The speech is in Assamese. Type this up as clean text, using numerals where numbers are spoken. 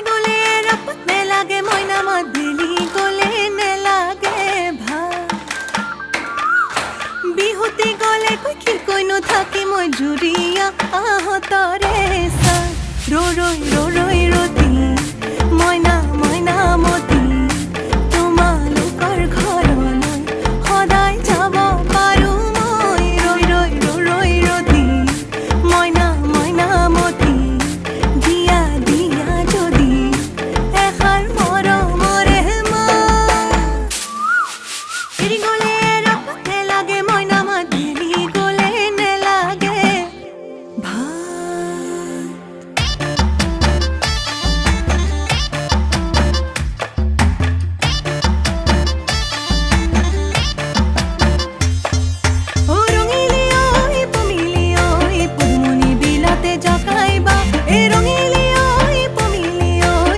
গলে ৰাপত নেলাগে মইনা মাদিলি গলে নেলাগে ভাল বিহুতি গলে কি কৈনো থাকি মই জুৰিয়া আহতৰে চা ৰৈ ৰৈ